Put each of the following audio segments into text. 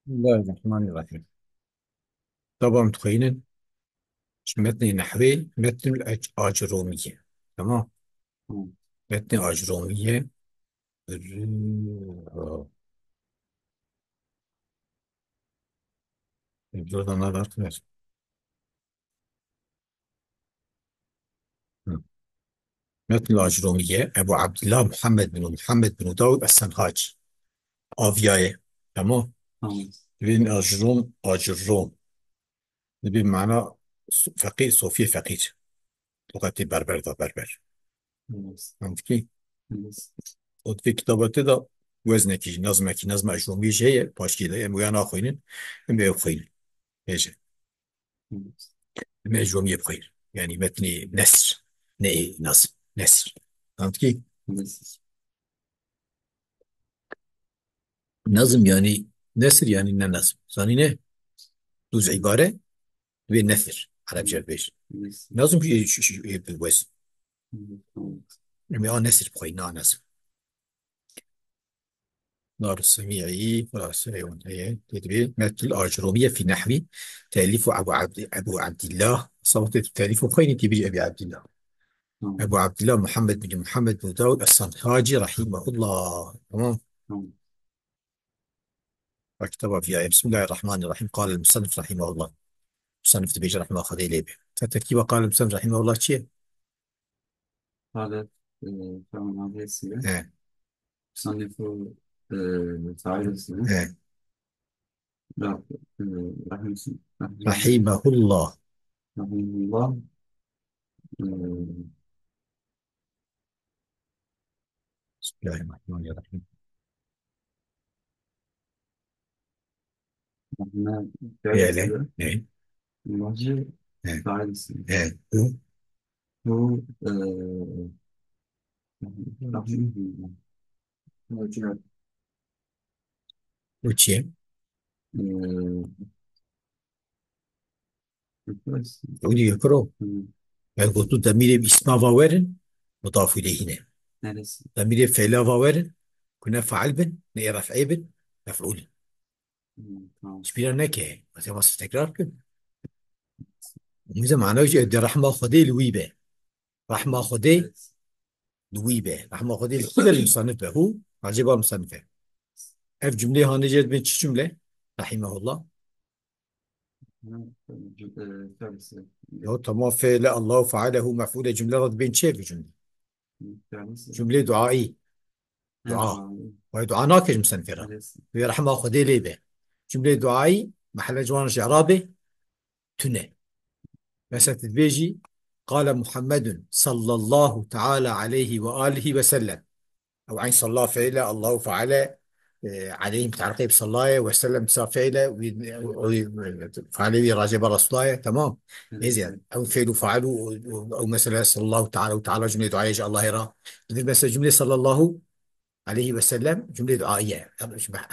بسم الله الرحمن الرحيم. طبعا متخيلين متن نحوي متن الأجرومية. تمام. مم. متن أجرومية. جزء نظر. متن الأجرومية أبو عبد الله محمد بن داود السنهاج آفياي. تمام. تمام. بين أجروم بمعنى فقيه صوفي فقيه. لغة بربر ده بربر. بس فهمت كيف؟ بس وفي كتابة ده وزنك نظم أجرومية هي باش كده يعني ويانا أخوين هم يخوين ايش بس المأجومية بخير يعني متني نسر نصر نسر. فهمت كيف؟ بس نظم يعني نسر يعني نظم ثاني نه دوز عبارة بين نثر على بجال بيش بس نظم شو بالوزن بس يعني نسر بخير نظم نار السميعي خلاص ايوه هي تدري مثل الأجرومية في نحو تأليف أبو عبد الله صوت تأليف خير تبي أبي عبد الله أبو عبد الله محمد بن داود الصنهاجي رحمه الله. تمام. وكتب فيها بسم الله الرحمن الرحيم. قال المصنف رحمه الله مصنف تبيج رحمه الله خذي ليبه فتركيبه. قال المصنف رحمه الله شيء. هذا كمان هذه السنة اه صنف تعالى السنة اه لا رحمه رحمه الله. رحمه الله آه، بسم الله الرحمن الرحيم. رحمه تعالى يا له السنة اه الوجه اه تعالى السنة اه هو رحمه الله وجه وشيء آه، بس يقول يقرأ يقول ضمير باسم فاورن مضاف إليه هنا. نرس ضمير فعل فاورن كنا فعل بن رفع بن مفعول. شبينا نكه مثلا وصف تكرار كده. وإذا معناه دي رحمة خدي لويبه رحمة خدي لويبه رحمة خدي كل المصنف هو عجيب المصنف. اف جمله هانجت بين شو جمله رحمه الله. تعرس لو تمام فعل الله فعله مفعول جمله رد بين شيء في جمله. تعرس جمله دعائي دعاء هذا وهي دعاء ناقش مستنفره. نرس هي رحمه خدي لي به جمله دعائي محل جوان اعرابه تنه مثلا تتبيجي. قال محمد صلى الله تعالى عليه وآله وسلم أو عين صلى فعله الله فعل عليهم تعرقيب صلاة وسلم فعله فعليه راجب رسوله. تمام. نرس إذا أو فعلوا فعلوا أو مثلا صلى الله تعالى وتعالى جملة دعائية الله يرى. إذا مثلا جملة صلى الله عليه وسلم جملة دعائية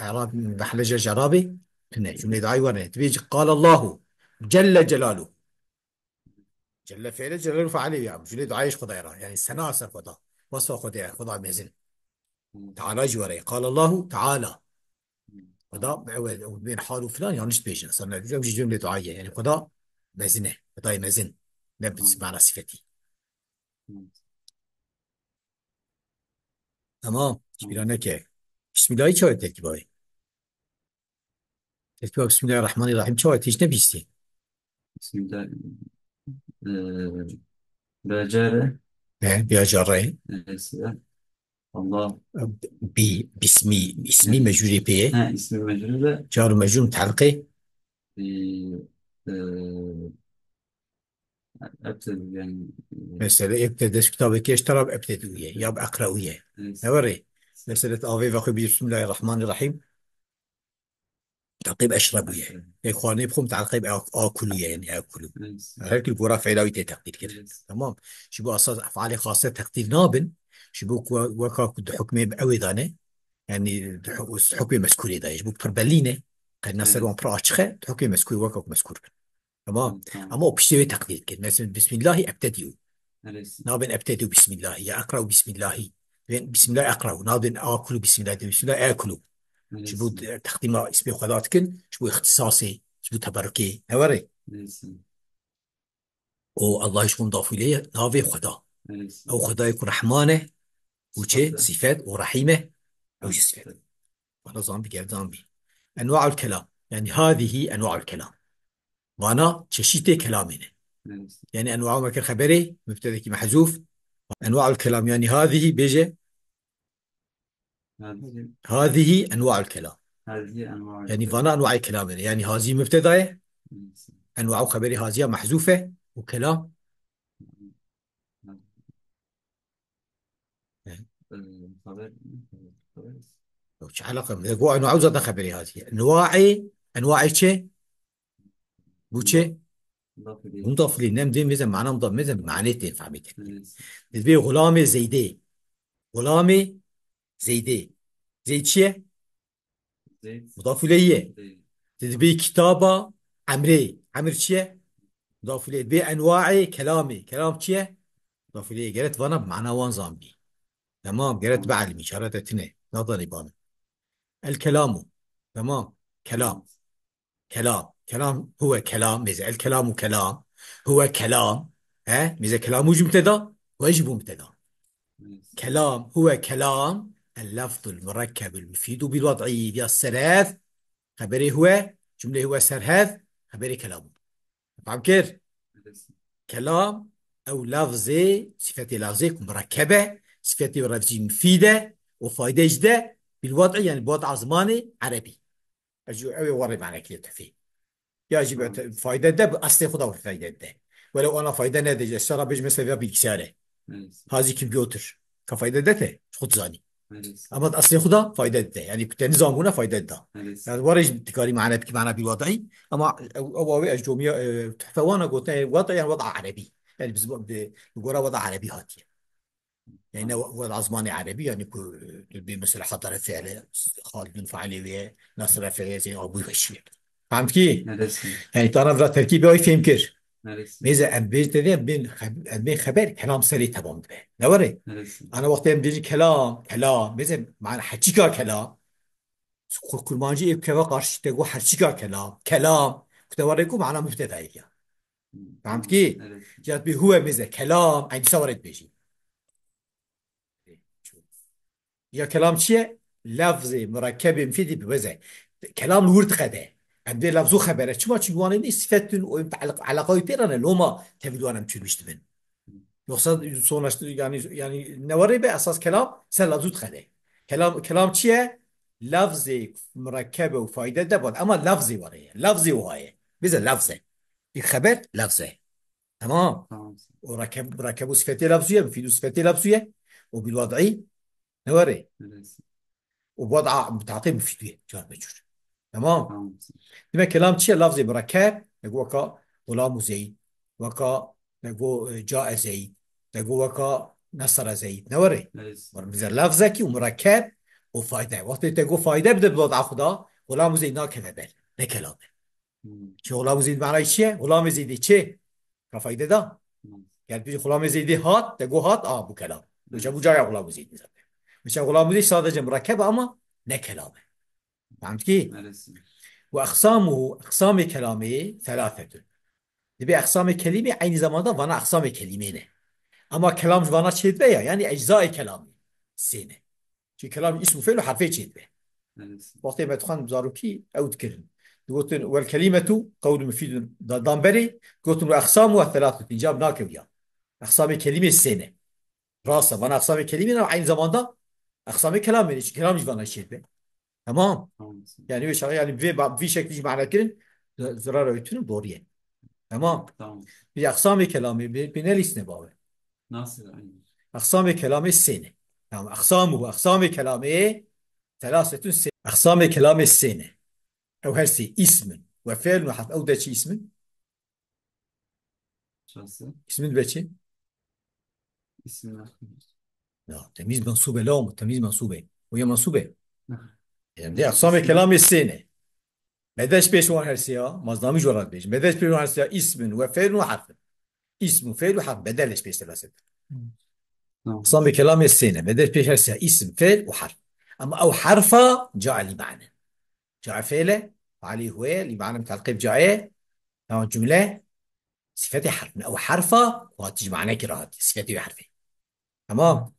إعراب بحلجة جرابي هنا جملة دعائية ورنا تبيج قال الله جل جلاله. جل فعله جلاله فعليه يعني جملة دعائية خدا يرى يعني السنة خدا وصف خدا مزن. تعالى جواري قال الله تعالى خدا بين حال وفلان يعني بيجي صرنا جملة دعائية يعني خدا مزنه خدا مزن نبت معنى صفتي. تمام شبينا كي بسم الله شو تركيبه. تركيبه بسم الله الرحمن الرحيم شو تيجي نبيستي. بسم الله بجارة بيا جارين الله باسمي مجروري بيه اسم المجرورة جار مجرور متعلقة. في أبتد يعني مثلا ابتدى كتابك كيش ترى ابتدائية يا بأقرأوية. نوري مثلا أوي وأخي بسم الله الرحمن الرحيم تعقيب أشربوية إخواني بخم تعقيب آكلوية يعني آكلوا. هيك البورا فعلاوي تقدير كده. تمام. شبو أساس أفعال خاصة تقدير نابن. شبو وكا كد حكمي بأوي ذاني يعني حكمي مسكوري ده يجبو بربلينه قد نصر وان برا أشخه حكمي مسكوري وكا مسكور. تمام. أما بشتوي تقدير كده مثلا بسم الله أبتدئ نابن أبتدئ بسم الله يا أقرأ بسم الله بسم الله أقرأ نابن آكل بسم الله بسم الله آكل. شبو مرسی. تقديم اسم خدا كن شبو اختصاصي شبو تبركي هوري مرسی. او الله يشكون ضاف إليه نافي خدا مرسی. او خدا يكون رحمانه وچه صفت. صفات ورحيمه او هم صفات صفت. وانا زامبي قال زامبي انواع الكلام يعني هذه انواع الكلام وانا تشيتي كلامنا مرسی. يعني انواع ما كان خبري مبتدا كي محذوف انواع الكلام يعني هذه بيجي هذه هذه انواع الكلام هذه أنواع يعني فانا الكلام. انواع كلامنا يعني هذه مبتدا مرسی. انواع خبري هذه محذوفه وكلام الخبر. خبر. وش علاقه هو انواع زاد خبري هذه انواع شيء مضاف. بوشي مضاف إليه. مضاف لي نم دي ميزه معناه مضاف ميزه معناتين فهمت مرسی. تدبي غلامي زيدي غلامي زيدي زيد شيء زيت. مضاف اليه زيت. تدبي كتابه عمري عمر شيء مضاف اليه تدبي انواعي كلامي كلام شيء مضاف اليه قالت فانا بمعنى وان زامبي تمام قالت هم. بعلمي شرطه اثنين نظري بان الكلام تمام كلام مرسی. كلام هو كلام ميزة الكلام كلام هو كلام ها ميزة كلام وجه مبتدا ويجب مبتدا مرسی. كلام هو كلام اللفظ المركب المفيد بالوضعية دي الثلاث خبري هو جملة هو سرهاذ خبري كلام فهم كيف مرسی. كلام أو لفظي صفتي لفظي مركبة صفتي لفظي مفيدة وفائدة جدة بالوضع يعني بوضع زماني عربي أجو أوي وري معنى كده تحفيه هم. يجب فایده ده اصلی خدا فایده ده ولو انا فایده نده اشترى بيج مثلا bilgisayarı مرسی. هذه كمبيوتر كفايده ده خود زاني مرسی. اما اصلی خدا فایده ده يعني كنت نظامونه فایده ده مرسی. يعني ورج تكاري معنا بك معنا بالوضعي اما او اجوميه تحفه وانا قلت وضع يعني وضع عربي يعني بقول وضع عربي هاتي يعني هم. وضع زماني عربي يعني مثل حضر فعل خالد بن فعلي نصر فعل زي ابو بشير فهمت كي مرسی. يعني طرف تركيبي هاي فهم كر مرسی. ميزة ام بيج تدي بين خبر كلام سري تمام ده نوري مرسی. انا وقت ام بيجي كلام ميزة معنى حكيكا كلام كل ما جي كذا قارش تقول حكيكا كلام كنت اوريكم معنى مبتدا يعني فهمت هم. كي مرسی. جات بي هو ميزة كلام عندي صورت بيجي يا كلام شيء لفظي مركب مفيد بوزع كلام ورد قده عندي لفظو خبره شما تشوانين استفدتن ويتعلق علاقه بيننا اللي هما تبدو انا مشتمن يقصد sonuçta yani ne var be esas kelam sen lafzı tıkade. Kelam çiye lafzı mürekkebe ve fayda da var ama lafzı var ya. Lafzı o ay. Bize lafzı. Bir haber lafzı. Tamam. تمام. وركبوا صفتي لفظية بفيدوا صفتي لفظية وبالوضعي نوري مرسی. وبوضع متعاطي بفيدوه جار مجور تمام تمام. لما كلام شيء لفظي مركب نقول وكا غلام زيد وكا نقول جاء زيد نقول وكا نصر زيد نوري مرسی. مثلا لفظك ومركب وفايدة وقت تقول فايدة بدأ بوضع خدا غلام زيد ناكذا بل نه كلامه هم. شو غلام زيد معناه ايش غلام زيد چه كفايدة ده تمام. يعني بيجي غلام زيد هات تقول هات ابو كلام وش ابو مرسی. جاي غلام زيد مثلا مش غلام زيد صادق مركب اما نه كلامه فهمت كيف مرسی. وأقسامه أقسام كلامه ثلاثة دبي أقسام كلمة aynı zamanda bana أقسام كلمينه أما كلام bana çeşit veya yani أجزاء كلامي سنة شو كلام اسمه فعل وحرفين çeşit ve مرسی. وقت ما تخان بزاروكي أو تكلم قلت والكلمة قول مفيد دامبري قلت أقسامها ثلاثة جاب ناكب يا أقسام كلمة سنة راسا bana أقسام كلمة aynı zamanda أقسام كلامي كلام bana çeşit ve tamam تمام. yani bir şey yani bir şekilde mana kirin zarar öğütünün doğru yani tamam تمام. bir aksami kelamı bir nelisine bağlı ناصر عيني. aksami kelamı sene tamam aksami kelamı ثلاثة سنة أقسام كلام السنة أو هرسي اسم وفعل وحرف أو ده شيء شخص. اسم بتشي اسم مخلوق. لا تمييز منصوبة لا تمييز منصوبة وهي منصوبة يعني دي أقسام اسم. كلام السنة بدأش بيشوان هرسي مصدامي جورات بيش بدأش بيشوان هرسي اسم وفعل وحرف اسم وفعل وحرف بدلش بيش ثلاثة تمام. أقسام كلام السنة بدأش بيش هرسي اسم فعل وحرف أما أو حرفا جاء لمعنى، جاء فعله وعليه هو لمعنى متعلق بجاء. تمام جملة صفتي حرف أو حرفا وهتيجي معناه كراهات صفتي حرفين. تمام.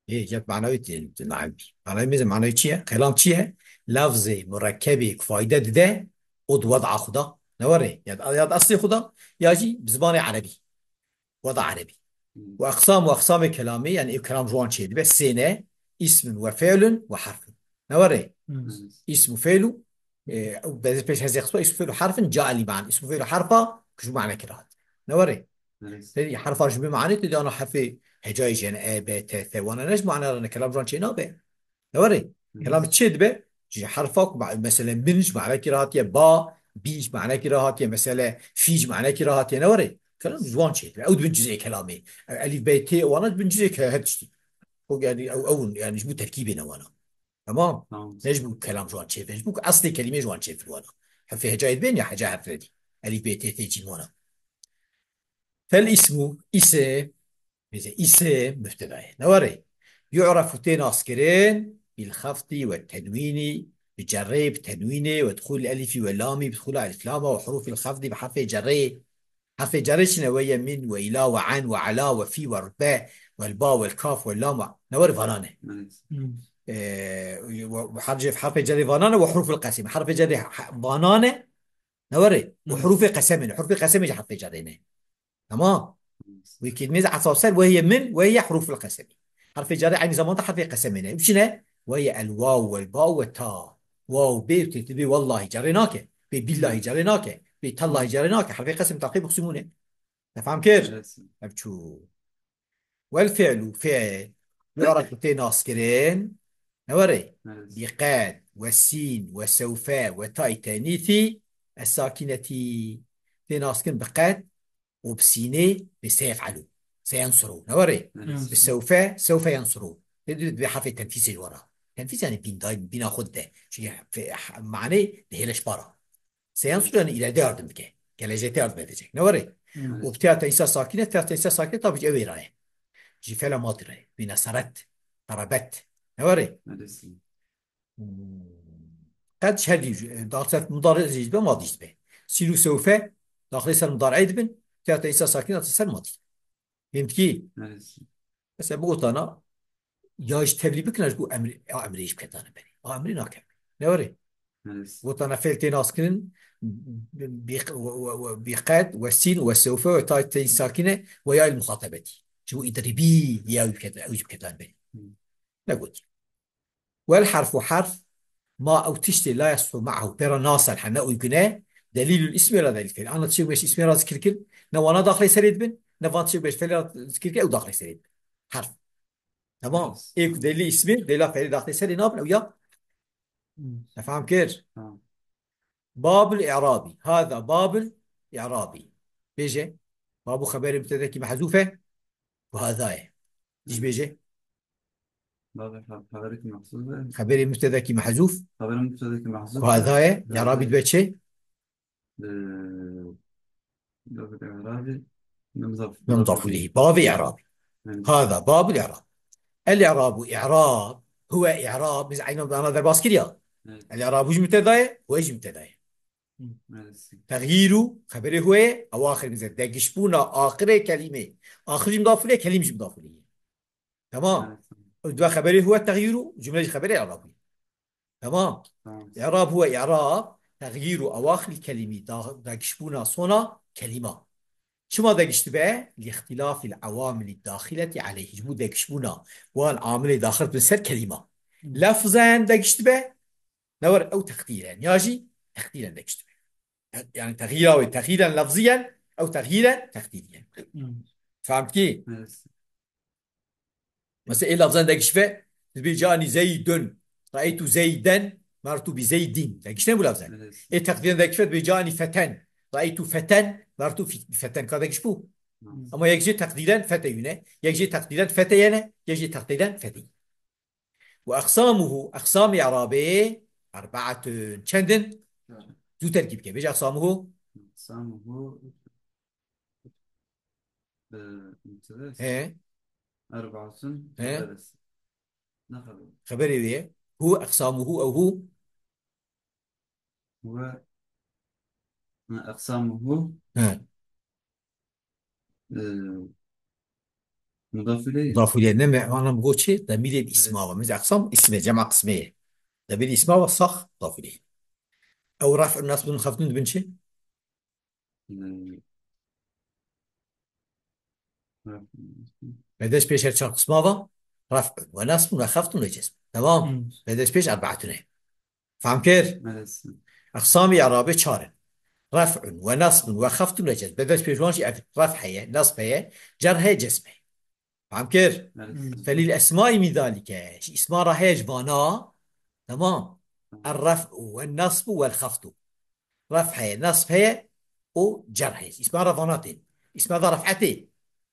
ايه جت معنوي نعم. معنوي مثل معنوي چیه كلام چیه لفظ مركبه فايدة ده ود وضع خدا نوري ياد أصلي خدا يجي بزبان عربي وضع عربي. وأقسام كلامي يعني كلام جوان شيء بس سنة اسم وفعل وحرف نوري اسم وفعل أو بس بيش هذا اسم فعل وحرف جاء لي معنى اسم فعل وحرفه شو معنى كده نوري تدي حرف شو بمعنى تدي أنا حرف هجاي جن أ ب ت ث وأنا نجم معنى أنا كلام جوان شيء نابه نوري كلام تشد به جي حرفك مثلا منش معنى كراهاتي با بيش معنى كراهاتي مثلا فيش معنى كراهاتي نوري كلام جوان شيء أو بن جزء كلامي ألف ب ت وأنا بن جزء كهدشتي هو يعني أو يعني جبو تركيبنا وأنا تمام نجبو كلام جوان شيء نجبو أصلي كلمة جوان شيء في وأنا حرف هجاي بين يا حاجة حرف دي ألف ب ت تيجي وأنا فالاسم اسم مثل اسم مبتدا نوري يعرف تناصكرين بالخفض والتنوين بجري بتنوينه ودخول الألف واللام بدخول ألف لام وحروف الخفض بحرف جري. حرف جري شنو ويا من وإلى وعن وعلى وفي ورباء والباء والكاف واللام نوري فنانه حرف جري فنانه وحروف القسم حرف جري فنانه نوري وحروف قسم حروف قسم حرف جرينه تمام. وكلمة عصاصر وهي من وهي حروف القسم حرف جر يعني زمان حرف قسم هنا شنو وهي الواو والباء والتاء واو بي بتكتبي والله جريناك بالله جريناك بالله جريناك حرف قسم تعقيب يقسمونه تفهم كيف ابشو. والفعل فعل يعرف تناصكرين نوري بقاد والسين وسوف وتاء تانيثي الساكنة تناصكن بقاد وبسينه سيفعلوا سينصروا نوري بالسوف سوف ينصروا بحرف التنفيذ اللي وراه تنفيذ يعني بناخد ده شيء في معناه ده ليش برا سينصر يعني الى دارد بك كلاجي دارد بدك نوري وبتاعت انسان ساكنه بتاعت انسان ساكنه طب جوي راي جي فعل ماضي راي بنصرت ضربت نوري قد شهدي داخل مضارع جيد ماضي به سيلو سوف داخل سر مضارع يدبن بتاعت انسان ساكنه تصير ماضي فهمت كي بس بقول أنا ياش تبلي بك نجبو أمري إيش بكتانا بني أمري ناكم نوري وطنا فيلتي ناسكن بقد والسين والسوف وتاي تي ساكنة ويا المخاطبة شو إدربي يا بكتان بني نقول والحرف حرف ما أو تشتي لا يصف معه ترى ناصر حنا ويقناه دليل الاسم ولا دليل الفعل أنا تشوف مش اسمي راس كركل نوانا داخل سريد بن نفان تشوف مش فعل راس كركل أو داخل سريد حرف تمام ايه دليل اسمه دليل فعل داخل سري نابل ويا تفهم كيف باب الإعرابي هذا باب الإعرابي بيجي باب خبر مبتدا محذوفة وهذا ايش بيجي حضرتك محسوبة خبر مبتدا محذوف خبر مبتدأ محذوفة وهذا إعرابي بيجي لغة الإعرابي مضاف مضاف إليه باب إعرابي هذا باب الإعراب. الإعراب إعراب هو إعراب مثل عين أنا ذا باسكريا الإعراب وش مبتدا وإيش مبتدا تغيير خبره هو أواخر مثل دقشبونا آخر كلمة آخر مضاف إليه كلمة مش مضاف إليه تمام. دوا خبره هو التغيير جملة خبره إعرابي تمام. إعراب هو إعراب تغيير أواخر الكلمة دقشبونا صنع كلمة شو ما دقشت بقى لاختلاف العوامل الداخلة عليه جمو دقشبونا والعامل داخل بنسر كلمة لفظا دقشت بقى نور أو تقديرا ياجي تقديرا دقشت بقى يعني تغييرا لفظيا أو تغييرا تقديريا فهمت كي؟ مثلا إيه لفظا دقشت بقى جاني زيد رأيت زيدا مررت بزيد دقشت بو لفظا إيه تقديرا دقشت بجاني فتن رأيت فتن مررت بفتن كذا دقشبو أما يجي تقديرا فتينا يجي تقديرا فتينا يجي تقديرا فتي. وأقسامه أقسام إعرابه أربعة شندن زو تركيب كيف أقسامه مبتدأ إيه أربعة إيه مدرس نخبر. خبري ذي. هو أقسامه أو هو. هو أقسامه. ها. آه، مضاف إليه. مضاف إليه. نعم أنا بقول شيء ضمير الاسم أليس. ومن أقسام اسمه جمع قسمية. ضمير الاسم والصخ مضاف إليه. أو رفع الناس من خفض بن شيء. آه، بدأش بيش هالشرط اسم هذا رفع ونصب وخفض وجزم تمام. بدأش بيش أربعة هنا. فهم كيف؟ أليس. أقسام إعرابي شارع. رفع ونصب وخفض وجزم. بدأش بيش وانش رفع هي نصب هي جر هي جزم هي. فهم كيف؟ أليس. فللأسماء من ذلك اسماء راح يجبانا تمام. الرفع والنصب والخفض. رفع هي نصب هي وجر هي اسماء رفعناتين. اسماء ذا رفعتين.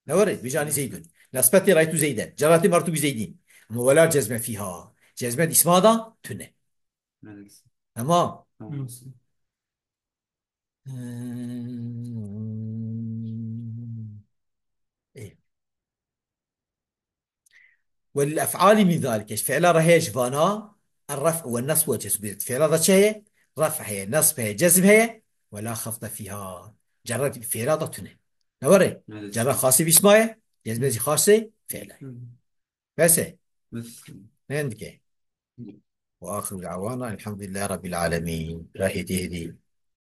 نورد أليس. بجاني زيد. نصبتي رأيت زيدا جراتي مرت بزيدين. أما ولا جزمة فيها. جزمة اسماء ذا تنه. أليس. تمام. تمام. إيه. والأفعال من ذلك فعل رهيج فانا الرفع والنصب والجزم فعل هذا شيء. رفع هي نصب هي جزم هي ولا خفض فيها. جرد فعل هذا تنه. نوري أليس. جرد خاصة باسمه جزمة خاصة فعله. بس بس. عندك. وآخر دعوانا الحمد لله رب العالمين راهي تهدي.